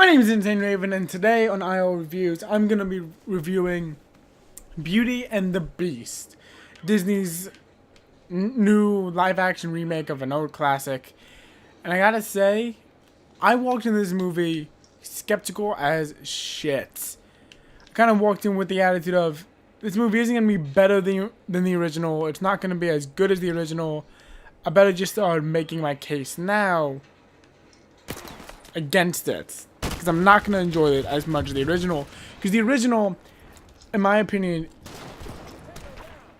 My name is Insane Raven, and today on IO Reviews, I'm going to be reviewing Beauty and the Beast, Disney's new live-action remake of an old classic. And I gotta say, I walked in this movie skeptical as shit. I kind of walked in with the attitude of, this movie isn't going to be better than the original, it's not going to be as good as the original, I better just start making my case now against it. Because I'm not going to enjoy it as much as the original. Because the original, in my opinion,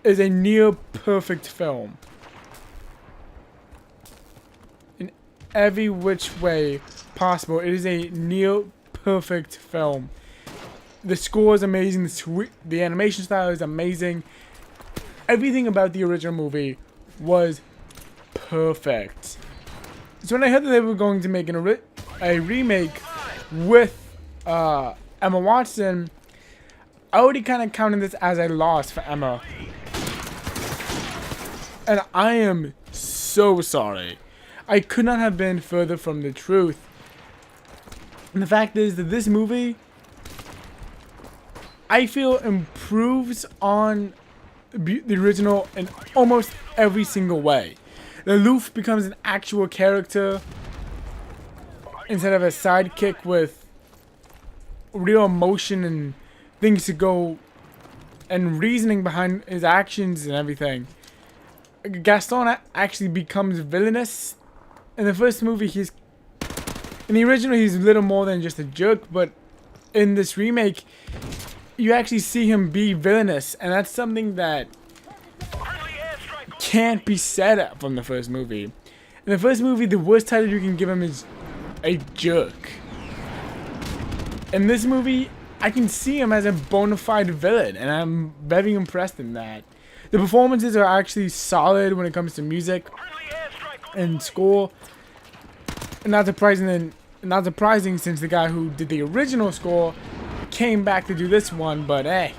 is a near perfect film. In every which way possible, it is a near perfect film. The score is amazing, the animation style is amazing. Everything about the original movie was perfect. So when I heard that they were going to make a remake with Emma Watson, I already kind of counted this as a loss for Emma. And I am so sorry. I could not have been further from the truth. And the fact is that this movie, I feel, improves on the original in almost every single way. The Loof becomes an actual character instead of a sidekick with real emotion and things to go and reasoning behind his actions and everything. Gaston actually becomes villainous. In the first movie, in the original, he's little more than just a jerk, but in this remake, you actually see him be villainous, and that's something that can't be said from the first movie. In the first movie, the worst title you can give him is a jerk. In this movie, I can see him as a bona fide villain, and I'm very impressed in that. The performances are actually solid when it comes to music and score. Not surprising since the guy who did the original score came back to do this one, but hey,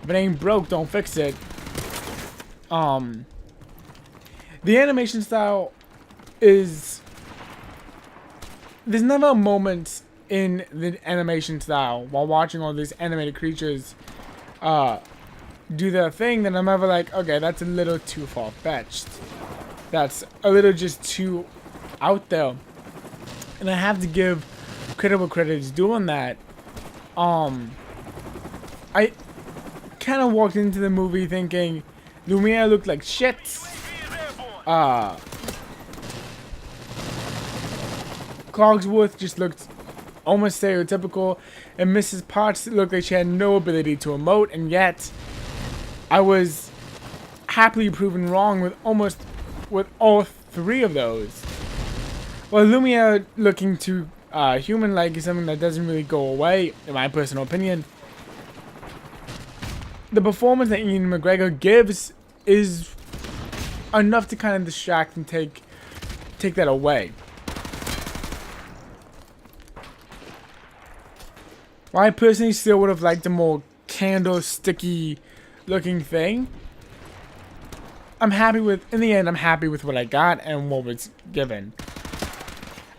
if it ain't broke, don't fix it. The animation style is... There's never a moment in the animation style while watching all these animated creatures do their thing that I'm ever like, okay, that's a little too far-fetched. That's a little just too out there. And I have to give credit where credit is due on that. I kind of walked into the movie thinking Lumiere looked like shit. Cogsworth just looked almost stereotypical, and Mrs. Potts looked like she had no ability to emote, and yet I was happily proven wrong with all three of those. While Lumiere looking too human-like is something that doesn't really go away, in my personal opinion, the performance that Ian McGregor gives is enough to kind of distract and take that away. While I personally still would have liked a more candlesticky looking thing, in the end, I'm happy with what I got and what was given.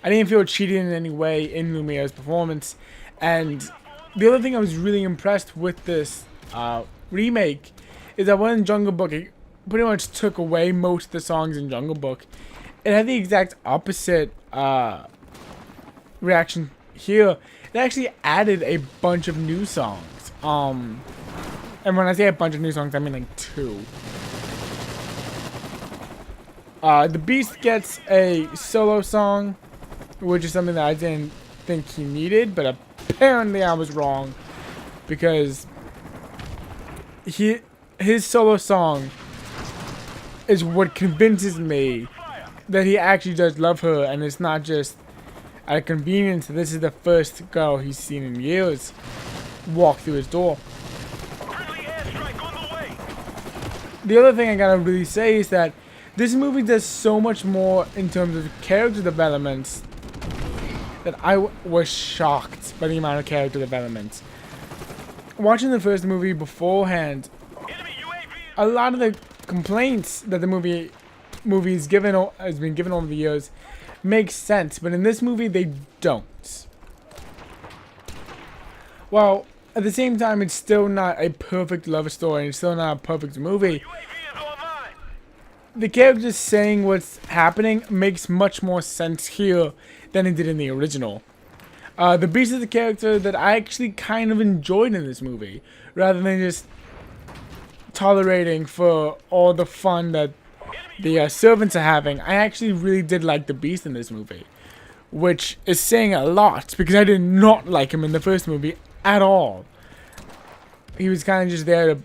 I didn't feel cheated in any way in Lumiere's performance. And the other thing I was really impressed with this remake is that when in Jungle Book, it pretty much took away most of the songs in Jungle Book. It had the exact opposite reaction here. It actually added a bunch of new songs. And when I say a bunch of new songs, I mean like 2. The Beast gets a solo song, which is something that I didn't think he needed, but apparently I was wrong, because his solo song is what convinces me that he actually does love her, and it's not just out of convenience. This is the first girl he's seen in years walk through his door. The other thing I gotta really say is that this movie does so much more in terms of character developments that I was shocked by the amount of character developments. Watching the first movie beforehand, a lot of the complaints that the movie has been given over the years makes sense, but in this movie they don't. Well, at the same time, it's still not a perfect love story. And it's still not a perfect movie. The characters saying what's happening makes much more sense here than it did in the original. The Beast is the character that I actually kind of enjoyed in this movie, rather than just tolerating for all the fun that the servants are having. I actually really did like the Beast in this movie, which is saying a lot because I did not like him in the first movie at all. He was kind of just there to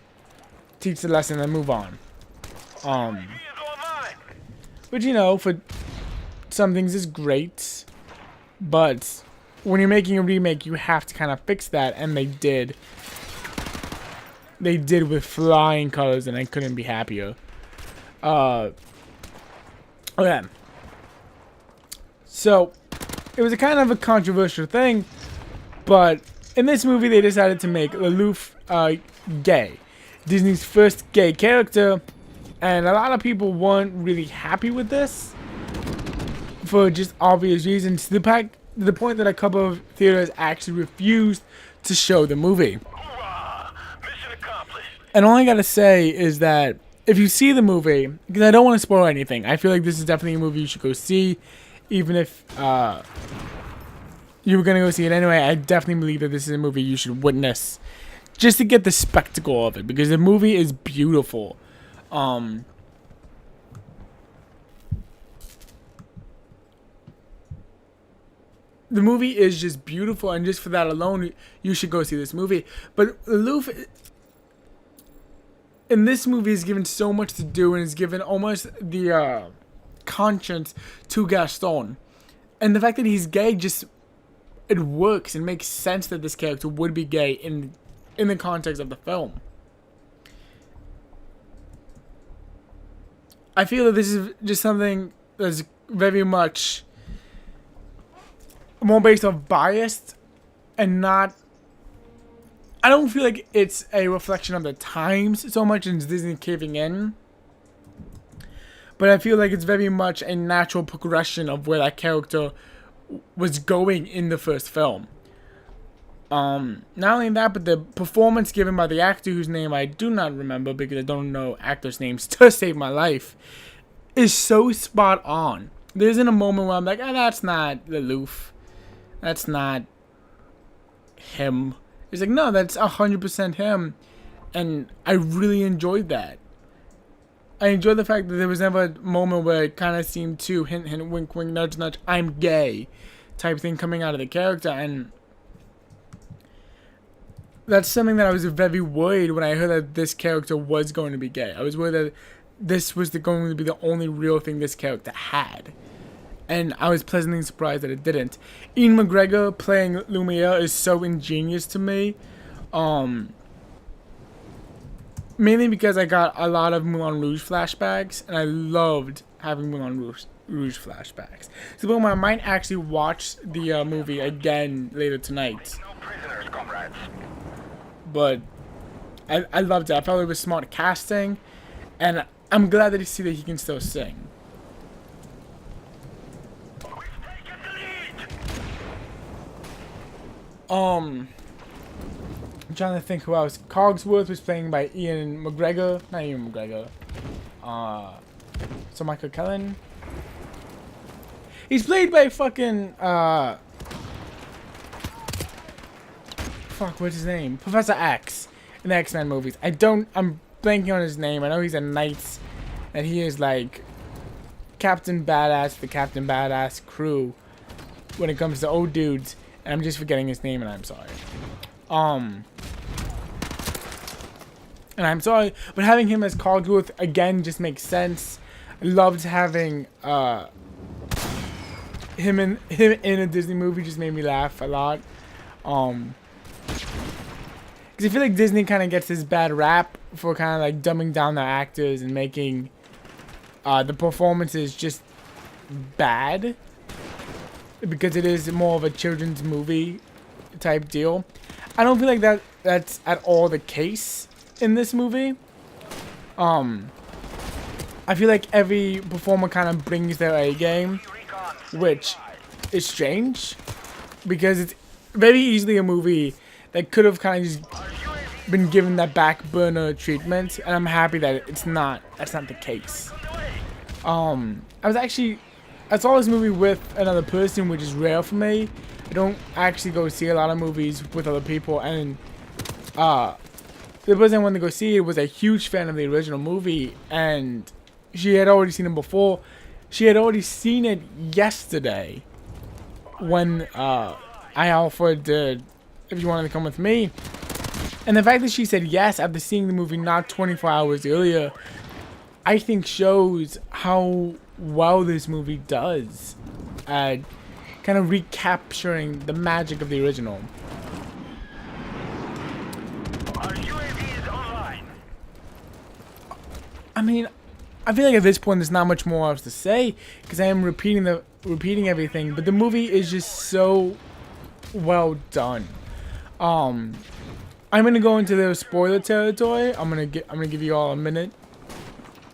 teach the lesson and move on. But you know, for some things is great, but when you're making a remake, you have to kind of fix that, and they did. They did with flying colors, and I couldn't be happier. Okay. So, it was a kind of a controversial thing, but in this movie, they decided to make Lelouch gay. Disney's first gay character, and a lot of people weren't really happy with this for just obvious reasons. To the point that a couple of theaters actually refused to show the movie. And all I gotta say is that if you see the movie, because I don't want to spoil anything, I feel like this is definitely a movie you should go see, even if you were gonna go see it anyway. I definitely believe that this is a movie you should witness, just to get the spectacle of it, because the movie is beautiful. The movie is just beautiful, and just for that alone, you should go see this movie. But Lelouch, in this movie, is given so much to do, and is given almost the conscience to Gaston. And the fact that he's gay, just, it works and makes sense that this character would be gay in the context of the film. I feel that this is just something that's very much more based off biased and not. I don't feel like it's a reflection of the times so much as Disney caving in, but I feel like it's very much a natural progression of where that character was going in the first film. Not only that, but the performance given by the actor, whose name I do not remember because I don't know actors' names to save my life, is so spot on. There isn't a moment where I'm like, that's not Lelouch. That's not him. It's like, no, that's 100% him. And I really enjoyed that. I enjoyed the fact that there was never a moment where it kind of seemed to hint, hint, wink, wink, nudge, nudge, I'm gay type thing coming out of the character. And that's something that I was very worried when I heard that this character was going to be gay. I was worried that this was going to be the only real thing this character had. And I was pleasantly surprised that it didn't. Ian McGregor playing Lumiere is so ingenious to me. Mainly because I got a lot of Moulin Rouge flashbacks, and I loved having Moulin Rouge flashbacks. So I might actually watch the movie again later tonight. But I loved it. I felt it was smart casting, and I'm glad that you see that he can still sing. I'm trying to think who else. Cogsworth was playing by Ian McGregor. Not Ian McGregor. So Michael Kellen. He's played by fucking fuck, what's his name? Professor X in the X-Men movies. I'm blanking on his name. I know he's a knight, and he is like Captain Badass, the Captain Badass crew when it comes to old dudes. And I'm just forgetting his name, and I'm sorry. And I'm sorry, but having him as Cogsworth again just makes sense. I loved having him in a Disney movie. Just made me laugh a lot. Because I feel like Disney kind of gets this bad rap for kind of like dumbing down their actors and making the performances just bad. Because it is more of a children's movie type deal. I don't feel like that's at all the case in this movie. I feel like every performer kind of brings their A game, which is strange because it's very easily a movie that could have kind of just been given that back burner treatment, and I'm happy that it's not. That's not the case. I saw this movie with another person, which is rare for me. I don't actually go see a lot of movies with other people, and the person I wanted to go see it was a huge fan of the original movie, and she had already seen it before. She had already seen it yesterday when I offered if she wanted to come with me. And the fact that she said yes after seeing the movie not 24 hours earlier, I think shows how well this movie does at kind of recapturing the magic of the original. I mean, I feel like at this point there's not much more else to say because I am repeating everything, but the movie is just so well done. I'm gonna go into the spoiler territory. I'm gonna give you all a minute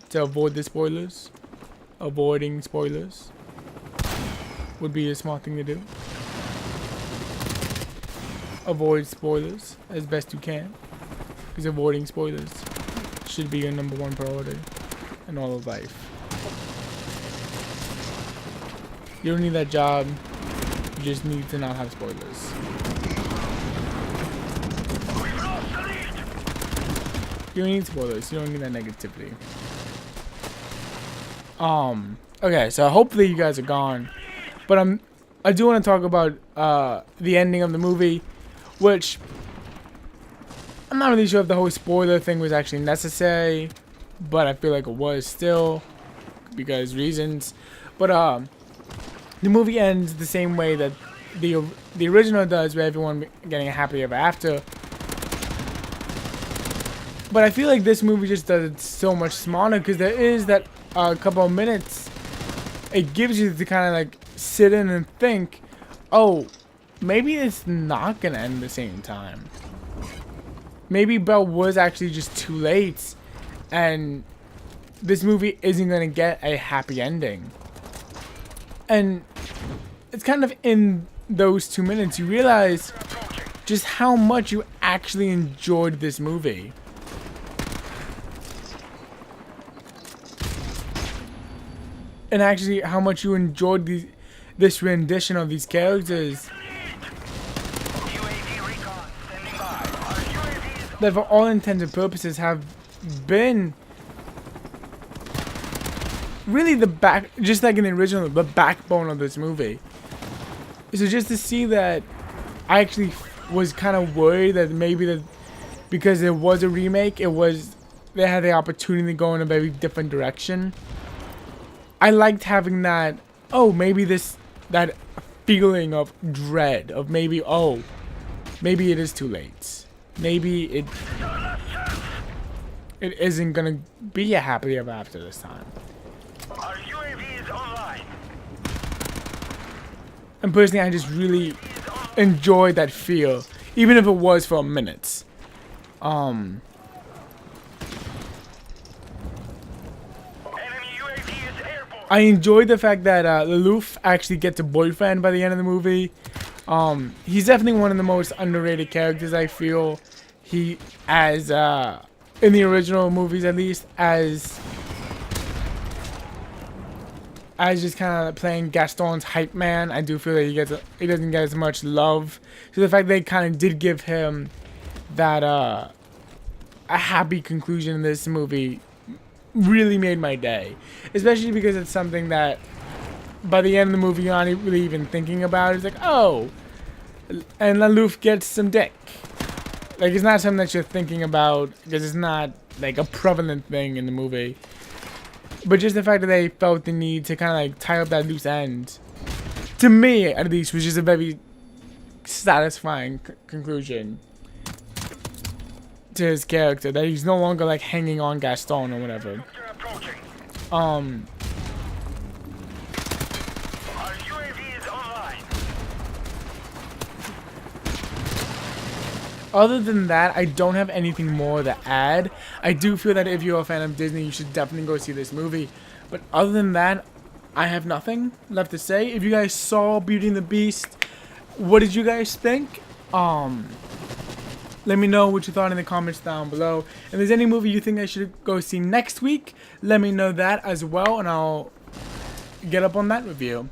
to avoid the spoilers. Avoiding spoilers would be a smart thing to do. Avoid spoilers as best you can, because avoiding spoilers should be your #1 priority in all of life. You don't need that job. You just need to not have spoilers. You don't need spoilers. You don't need that negativity. Okay, so hopefully you guys are gone. But I do want to talk about the ending of the movie, which I'm not really sure if the whole spoiler thing was actually necessary, but I feel like it was still because reasons. But the movie ends the same way that the original does, with everyone getting a happy ever after. But I feel like this movie just does it so much smarter because there is that couple of minutes it gives you to kind of like sit in and think, oh, maybe it's not gonna end the same time. Maybe Belle was actually just too late, and this movie isn't gonna get a happy ending. And it's kind of in those 2 minutes you realize just how much you actually enjoyed this movie. And actually how much you enjoyed this rendition of these characters. That for all intents and purposes have been really just like in the original, the backbone of this movie. So just to see that, I actually was kind of worried that maybe because it was a remake, they had the opportunity to go in a very different direction. I liked having that, oh, maybe that feeling of dread of maybe, oh, maybe it is too late. Maybe it isn't gonna be a happy ever after this time. Our UAV is online. And personally, I just really enjoyed that feel, even if it was for minutes. I enjoyed the fact that Lelouch actually gets a boyfriend by the end of the movie. He's definitely one of the most underrated characters, I feel. He, in the original movies at least, as just kind of playing Gaston's hype man, I do feel that he doesn't get as much love. So the fact they kind of did give him that a happy conclusion in this movie really made my day, especially because it's something that by the end of the movie you're not really even thinking about. It's like, oh, and Lelouch gets some dick. Like, it's not something that you're thinking about because it's not like a prevalent thing in the movie. But just the fact that they felt the need to kind of like tie up that loose end, to me at least, was just a very satisfying conclusion to his character, that he's no longer like hanging on Gaston or whatever. Our UAV is online. Other than that, I don't have anything more to add. I do feel that if you're a fan of Disney, you should definitely go see this movie. But other than that, I have nothing left to say. If you guys saw Beauty and the Beast, what did you guys think? Let me know what you thought in the comments down below. If there's any movie you think I should go see next week, let me know that as well, and I'll get up on that review.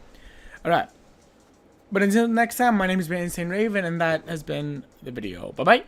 Alright. But until next time, my name has been Insane Raven, and that has been the video. Bye-bye.